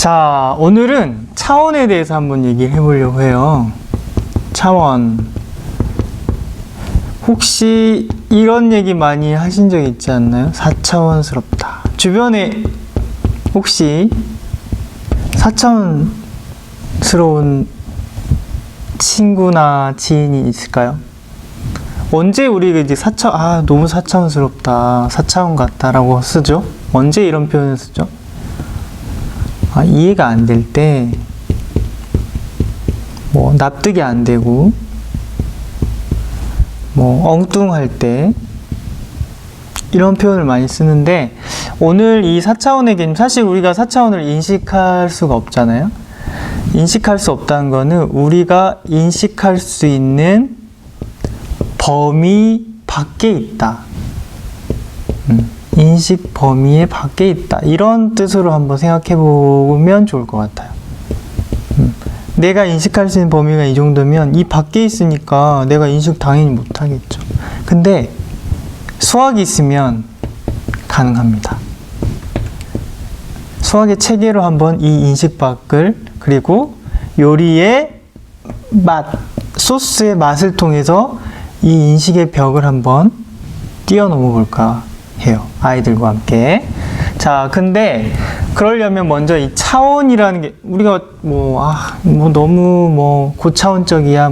자, 오늘은 차원에 대해서 한번 얘기를 해보려고 해요. 차원. 혹시 이런 얘기 많이 하신 적 있지 않나요? 4차원스럽다. 주변에 혹시 4차원스러운 친구나 지인이 있을까요? 언제 우리가 이제 너무 4차원스럽다, 4차원 같다라고 쓰죠? 언제 이런 표현을 쓰죠? 이해가 안 될 때, 납득이 안 되고, 엉뚱할 때, 이런 표현을 많이 쓰는데, 오늘 이 4차원의 개념, 사실 우리가 4차원을 인식할 수가 없잖아요? 인식할 수 없다는 거는 우리가 인식할 수 있는 범위 밖에 있다. 인식 범위의 밖에 있다. 이런 뜻으로 한번 생각해 보면 좋을 것 같아요. 내가 인식할 수 있는 범위가 이 정도면 이 밖에 있으니까 내가 인식 당연히 못 하겠죠. 근데 수학이 있으면 가능합니다. 수학의 체계로 한번 이 인식 밖을, 그리고 요리의 맛, 소스의 맛을 통해서 이 인식의 벽을 한번 뛰어넘어 볼까 해요. 아이들과 함께. 자, 근데 그러려면 먼저 이 차원이라는 게, 우리가 너무 고차원적이야,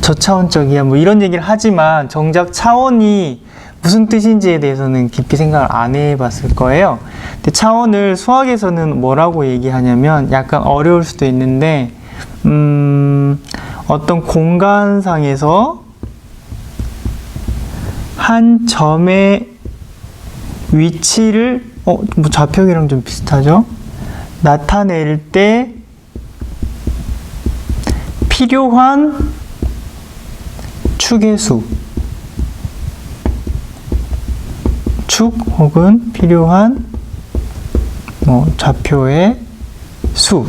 저차원적이야, 이런 얘기를 하지만 정작 차원이 무슨 뜻인지에 대해서는 깊이 생각을 안 해봤을 거예요. 근데 차원을 수학에서는 뭐라고 얘기하냐면, 약간 어려울 수도 있는데, 어떤 공간상에서 한 점의 위치를, 좌표기랑 좀 비슷하죠? 나타낼 때 필요한 축의 수, 축 혹은 필요한 좌표의 수.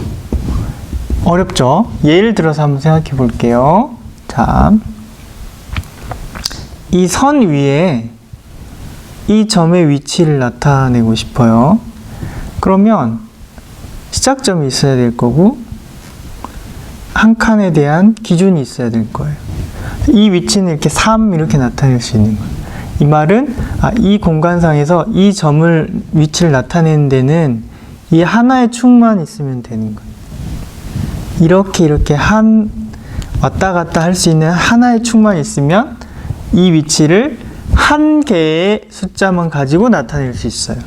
어렵죠? 예를 들어서 한번 생각해 볼게요. 자, 이 선 위에 이 점의 위치를 나타내고 싶어요. 그러면 시작점이 있어야 될 거고, 한 칸에 대한 기준이 있어야 될 거예요. 이 위치는 이렇게 3 이렇게 나타낼 수 있는 거예요. 이 말은 이 공간상에서 이 점을 위치를 나타내는 데는 이 하나의 축만 있으면 되는 거예요. 이렇게 왔다 갔다 할 수 있는 하나의 축만 있으면 이 위치를 한 개의 숫자만 가지고 나타낼 수 있어요.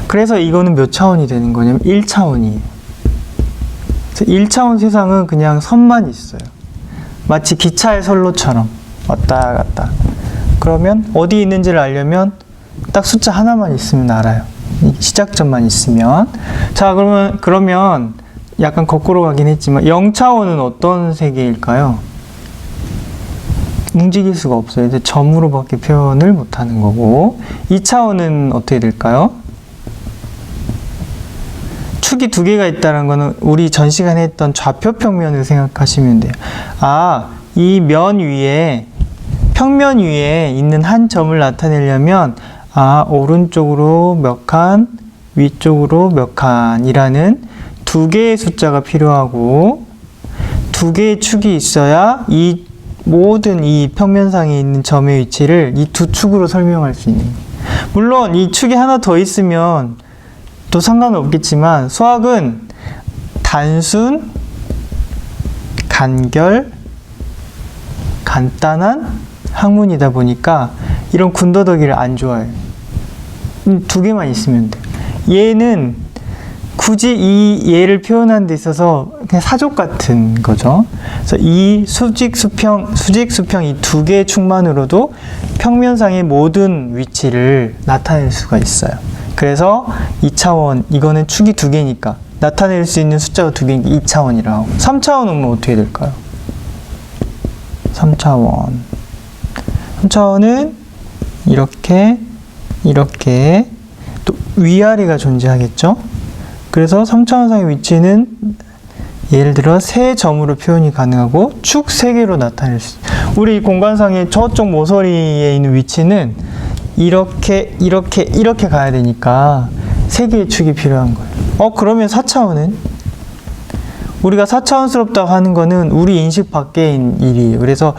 그래서 이거는 몇 차원이 되는 거냐면 1차원이에요. 1차원 세상은 그냥 선만 있어요. 마치 기차의 선로처럼 왔다 갔다. 그러면 어디 있는지를 알려면 딱 숫자 하나만 있으면 알아요. 시작점만 있으면. 자, 그러면 약간 거꾸로 가긴 했지만 0차원은 어떤 세계일까요? 움직일 수가 없어요. 이제 점으로밖에 표현을 못하는 거고. 2차원은 어떻게 될까요? 축이 두 개가 있다는 거는 우리 전 시간에 했던 좌표 평면을 생각하시면 돼요. 이 면 위에, 평면 위에 있는 한 점을 나타내려면 오른쪽으로 몇 칸, 위쪽으로 몇 칸이라는 두 개의 숫자가 필요하고, 두 개의 축이 있어야 모든 이 평면상에 있는 점의 위치를 이 두 축으로 설명할 수 있는 거예요. 물론 이 축이 하나 더 있으면 또 상관은 없겠지만, 수학은 단순, 간결, 간단한 학문이다 보니까 이런 군더더기를 안 좋아해요. 두 개만 있으면 돼요. 얘는 굳이 이 얘를 표현하는 데 있어서 그냥 사족 같은 거죠. 그래서 이 수직, 수평 이 두 개의 축만으로도 평면상의 모든 위치를 나타낼 수가 있어요. 그래서 2차원, 이거는 축이 두 개니까 나타낼 수 있는 숫자가 두 개니까 2차원이라고. 3차원은 어떻게 될까요? 3차원은 이렇게 또 위아래가 존재하겠죠? 그래서 3차원상의 위치는 예를 들어 세 점으로 표현이 가능하고 축 3개로 나타낼 수 있어요. 우리 공간상의 저쪽 모서리에 있는 위치는 이렇게 가야 되니까 3개의 축이 필요한 거예요. 그러면 4차원은 우리가 4차원스럽다고 하는 거는 우리 인식 밖의 일이에요. 그래서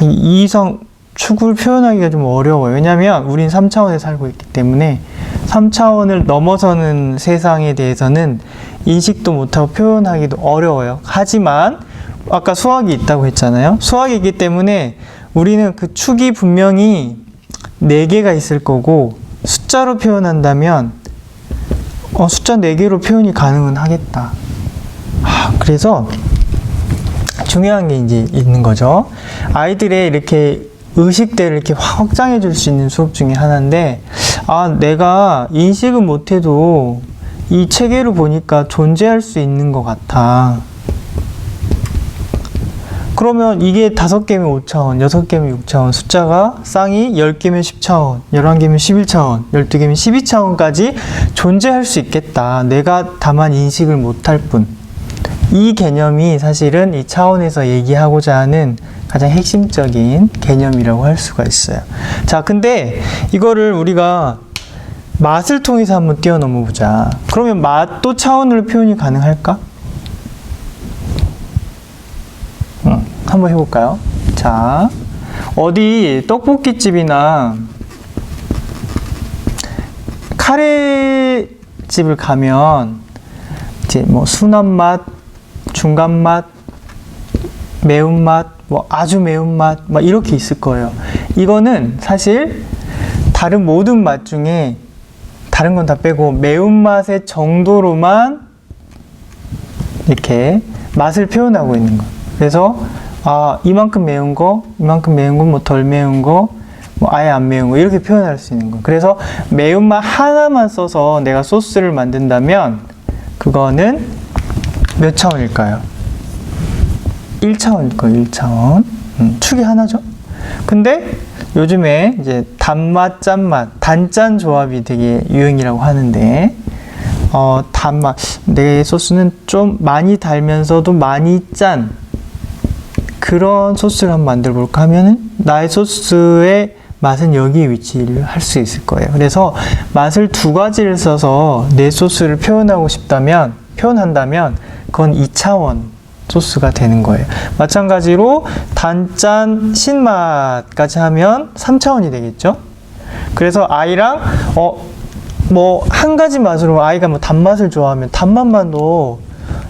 이 이상 축을 표현하기가 좀 어려워요. 왜냐하면 우린 3차원에 살고 있기 때문에 3차원을 넘어서는 세상에 대해서는 인식도 못하고 표현하기도 어려워요. 하지만 아까 수학이 있다고 했잖아요. 수학이 있기 때문에 우리는 그 축이 분명히 4개가 있을 거고 숫자로 표현한다면 숫자 4개로 표현이 가능은 하겠다. 그래서 중요한 게 이제 있는 거죠. 아이들의 이렇게 의식대를 이렇게 확장해 줄 수 있는 수업 중에 하나인데, 내가 인식은 못해도 이 체계를 보니까 존재할 수 있는 것 같아. 그러면 이게 5개면 5차원, 6개면 6차원, 숫자가 쌍이 10개면 10차원, 11개면 11차원, 12개면 12차원까지 존재할 수 있겠다. 내가 다만 인식을 못할 뿐. 이 개념이 사실은 이 차원에서 얘기하고자 하는 가장 핵심적인 개념이라고 할 수가 있어요. 자, 근데 이거를 우리가 맛을 통해서 한번 뛰어넘어 보자. 그러면 맛도 차원으로 표현이 가능할까? 한번 해볼까요? 자, 어디 떡볶이집이나 카레집을 가면 이제 뭐 순한 맛, 중간 맛, 매운맛, 뭐 아주 매운맛 막 이렇게 있을 거예요. 이거는 사실 다른 모든 맛 중에 다른 건 다 빼고 매운맛의 정도로만 이렇게 맛을 표현하고 있는 거예요. 그래서 이만큼 매운 거, 이만큼 매운 거, 뭐 덜 매운 거, 뭐 아예 안 매운 거 이렇게 표현할 수 있는 거예요. 그래서 매운맛 하나만 써서 내가 소스를 만든다면 그거는 몇 차원일까요? 1차원일 거예요. 1차원. 축이 하나죠. 근데 요즘에 이제 단맛, 짠맛, 단짠 조합이 되게 유행이라고 하는데 단맛, 내 소스는 좀 많이 달면서도 많이 짠 그런 소스를 한번 만들어 볼까 하면은 나의 소스의 맛은 여기에 위치를 할 수 있을 거예요. 그래서 맛을 2가지를 써서 내 소스를 표현한다면 그건 2차원 소스가 되는 거예요. 마찬가지로 단짠 신맛까지 하면 3차원이 되겠죠. 그래서 아이랑 뭐 한 가지 맛으로 아이가 뭐 단맛을 좋아하면 단맛만도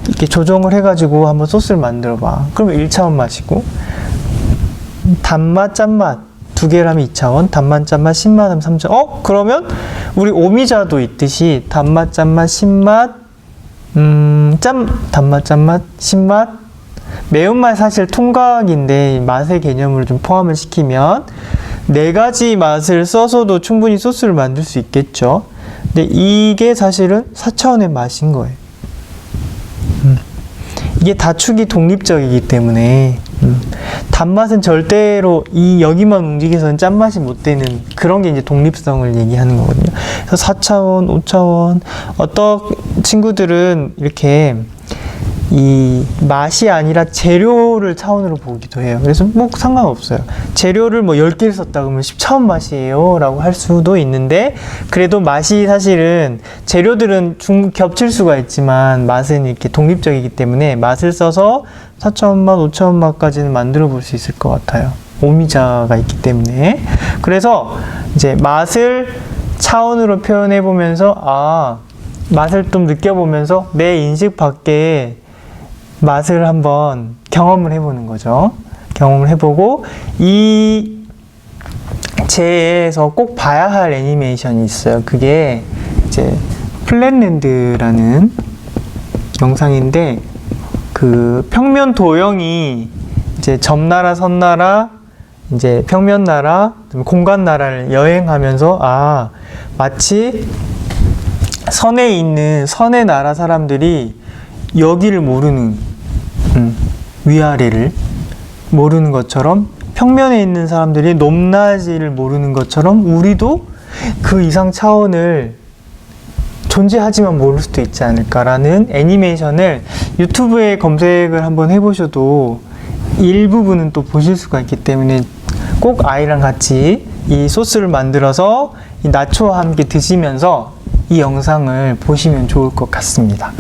이렇게 조정을 해가지고 한번 소스를 만들어 봐. 그러면 1차원 맛이고 단맛 짠맛 2개를 하면 2차원, 단맛 짠맛 신맛 하면 3차원. 그러면 우리 오미자도 있듯이 단맛 짠맛 신맛 단맛, 짠맛, 신맛, 매운맛 사실 통각인데 맛의 개념을 좀 포함을 시키면 4가지 맛을 써서도 충분히 소스를 만들 수 있겠죠. 근데 이게 사실은 4차원의 맛인 거예요. 이게 다축이 독립적이기 때문에 단맛은 절대로 여기만 움직여서는 짠맛이 못 되는 그런 게 이제 독립성을 얘기하는 거거든요. 그래서 4차원, 5차원, 어떤 친구들은 이렇게 이 맛이 아니라 재료를 차원으로 보기도 해요. 그래서 뭐 상관없어요. 재료를 뭐 10개를 썼다 그러면 10차원 맛이에요 라고 할 수도 있는데 그래도 맛이 사실은 재료들은 겹칠 수가 있지만 맛은 이렇게 독립적이기 때문에 맛을 써서 4차원 맛, 5차원 맛까지는 만들어 볼 수 있을 것 같아요. 오미자가 있기 때문에. 그래서 이제 맛을 차원으로 표현해 보면서 맛을 좀 느껴보면서 내 인식 밖에 맛을 한번 경험을 해보는 거죠. 경험을 해보고 이 제에서 꼭 봐야 할 애니메이션이 있어요. 그게 이제 플랫랜드라는 영상인데 그 평면 도형이 이제 점나라, 선나라, 이제 평면나라, 공간나라를 여행하면서 마치 선에 있는 선의 나라 사람들이 여기를 모르는 위아래를 모르는 것처럼 평면에 있는 사람들이 높낮이를 모르는 것처럼 우리도 그 이상 차원을 존재하지만 모를 수도 있지 않을까라는 애니메이션을 유튜브에 검색을 한번 해보셔도 일부분은 또 보실 수가 있기 때문에 꼭 아이랑 같이 이 소스를 만들어서 이 나초와 함께 드시면서 이 영상을 보시면 좋을 것 같습니다.